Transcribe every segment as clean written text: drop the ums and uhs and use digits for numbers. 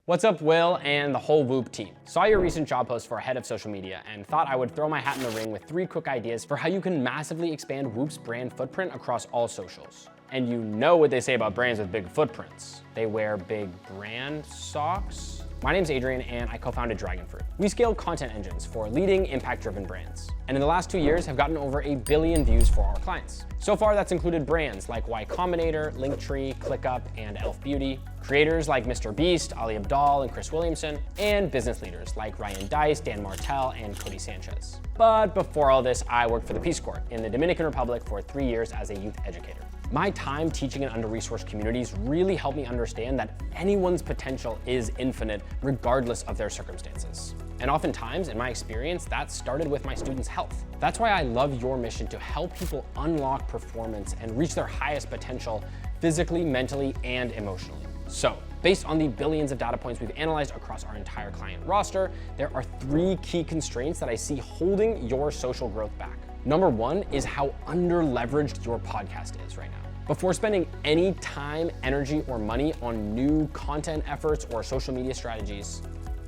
What's up, Will and the whole Whoop team? Saw your recent job post for a head of social media and thought I would throw my hat in the ring with 3 quick ideas for how you can massively expand Whoop's brand footprint across all socials. And you know what they say about brands with big footprints. They wear big brand socks. My name's Adrian and I co-founded Dragonfruit. We scale content engines for leading impact-driven brands. And in the last 2 years have gotten over 1 billion views for our clients. So far that's included brands like Y Combinator, Linktree, ClickUp, and Elf Beauty, creators like Mr. Beast, Ali Abdaal, and Chris Williamson, and business leaders like Ryan Dice, Dan Martell, and Cody Sanchez. But before all this, I worked for the Peace Corps in the Dominican Republic for 3 years as a youth educator. My time teaching in under-resourced communities really helped me understand that anyone's potential is infinite regardless of their circumstances. And oftentimes, in my experience, that started with my students' health. That's why I love your mission to help people unlock performance and reach their highest potential physically, mentally, and emotionally. So, based on the billions of data points we've analyzed across our entire client roster, there are 3 key constraints that I see holding your social growth back. Number 1 is how under-leveraged your podcast is right now. Before spending any time, energy, or money on new content efforts or social media strategies,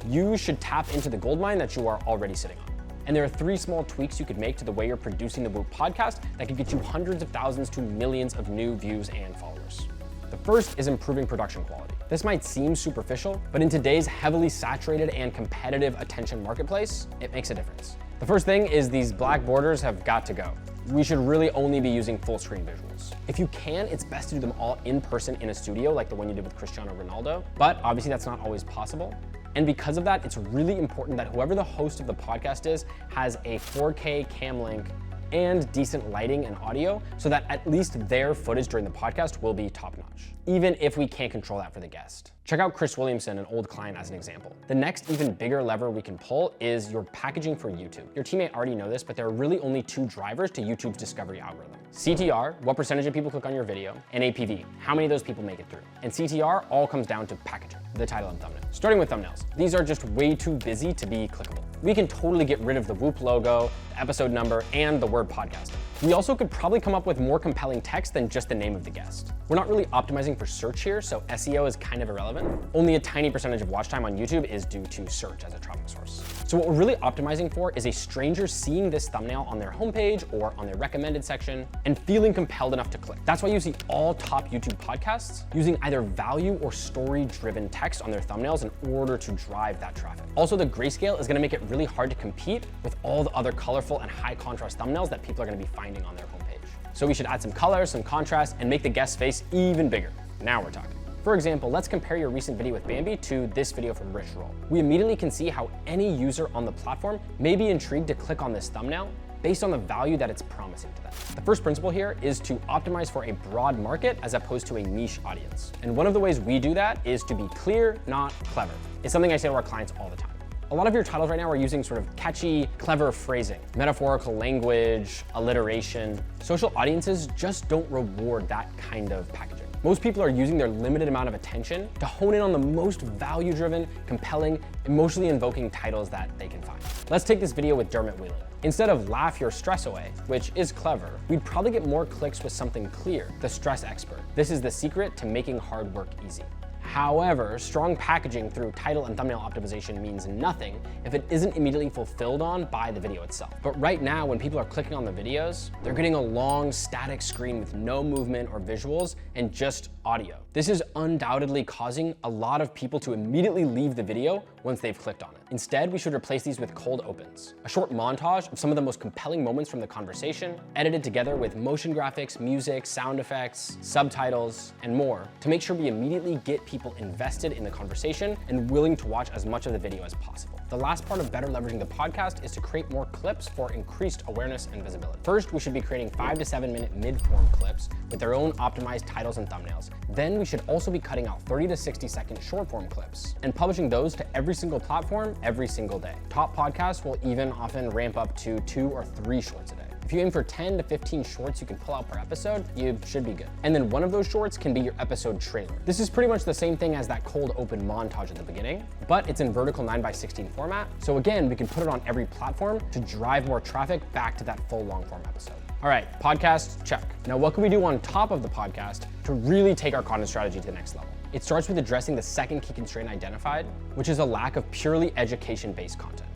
you should tap into the goldmine that you are already sitting on. And there are 3 small tweaks you could make to the way you're producing the Whoop podcast that could get you hundreds of thousands to millions of new views and followers. The first is improving production quality. This might seem superficial, but in today's heavily saturated and competitive attention marketplace, it makes a difference. The first thing is these black borders have got to go. We should really only be using full screen visuals. If you can, it's best to do them all in person in a studio like the one you did with Cristiano Ronaldo, but obviously that's not always possible. And because of that, it's really important that whoever the host of the podcast is has a 4K cam link and decent lighting and audio so that at least their footage during the podcast will be top-notch, even if we can't control that for the guest. Check out Chris Williamson, an old client, as an example. The next even bigger lever we can pull is your packaging for YouTube. Your team may already know this, but there are really only 2 drivers to YouTube's discovery algorithm. CTR, what percentage of people click on your video, and APV, how many of those people make it through. And CTR all comes down to packaging, the title and thumbnail. Starting with thumbnails, these are just way too busy to be clickable. We can totally get rid of the Whoop logo, the episode number, and the word podcasting. We also could probably come up with more compelling text than just the name of the guest. We're not really optimizing for search here, so SEO is kind of irrelevant. Only a tiny percentage of watch time on YouTube is due to search as a traffic source. So what we're really optimizing for is a stranger seeing this thumbnail on their homepage or on their recommended section and feeling compelled enough to click. That's why you see all top YouTube podcasts using either value or story-driven text on their thumbnails in order to drive that traffic. Also, the grayscale is gonna make it really hard to compete with all the other colorful and high contrast thumbnails that people are gonna be finding on their homepage. So we should add some color, some contrast, and make the guest's face even bigger. Now we're talking. For example, let's compare your recent video with Bambi to this video from Rich Roll. We immediately can see how any user on the platform may be intrigued to click on this thumbnail based on the value that it's promising to them. The first principle here is to optimize for a broad market as opposed to a niche audience. And one of the ways we do that is to be clear, not clever. It's something I say to our clients all the time. A lot of your titles right now are using sort of catchy, clever phrasing, metaphorical language, alliteration. Social audiences just don't reward that kind of packaging. Most people are using their limited amount of attention to hone in on the most value-driven, compelling, emotionally invoking titles that they can find. Let's take this video with Dermot Whelan. Instead of laugh your stress away, which is clever, we'd probably get more clicks with something clear, the stress expert. This is the secret to making hard work easy. However, strong packaging through title and thumbnail optimization means nothing if it isn't immediately fulfilled on by the video itself. But right now, when people are clicking on the videos, they're getting a long static screen with no movement or visuals and just audio. This is undoubtedly causing a lot of people to immediately leave the video once they've clicked on it. Instead, we should replace these with cold opens, a short montage of some of the most compelling moments from the conversation, edited together with motion graphics, music, sound effects, subtitles, and more to make sure we immediately get people invested in the conversation and willing to watch as much of the video as possible. The last part of better leveraging the podcast is to create more clips for increased awareness and visibility. First, we should be creating 5 to 7 minute mid-form clips with their own optimized titles and thumbnails. Then we should also be cutting out 30 to 60 second short form clips and publishing those to every single platform every single day. Top podcasts will even often ramp up to 2 or 3 shorts a day. If you aim for 10 to 15 shorts you can pull out per episode, you should be good. And then one of those shorts can be your episode trailer. This is pretty much the same thing as that cold open montage at the beginning, but it's in vertical 9:16 format. So again, we can put it on every platform to drive more traffic back to that full long form episode. All right, podcast, check. Now what can we do on top of the podcast to really take our content strategy to the next level? It starts with addressing the second key constraint identified, which is a lack of purely education-based content.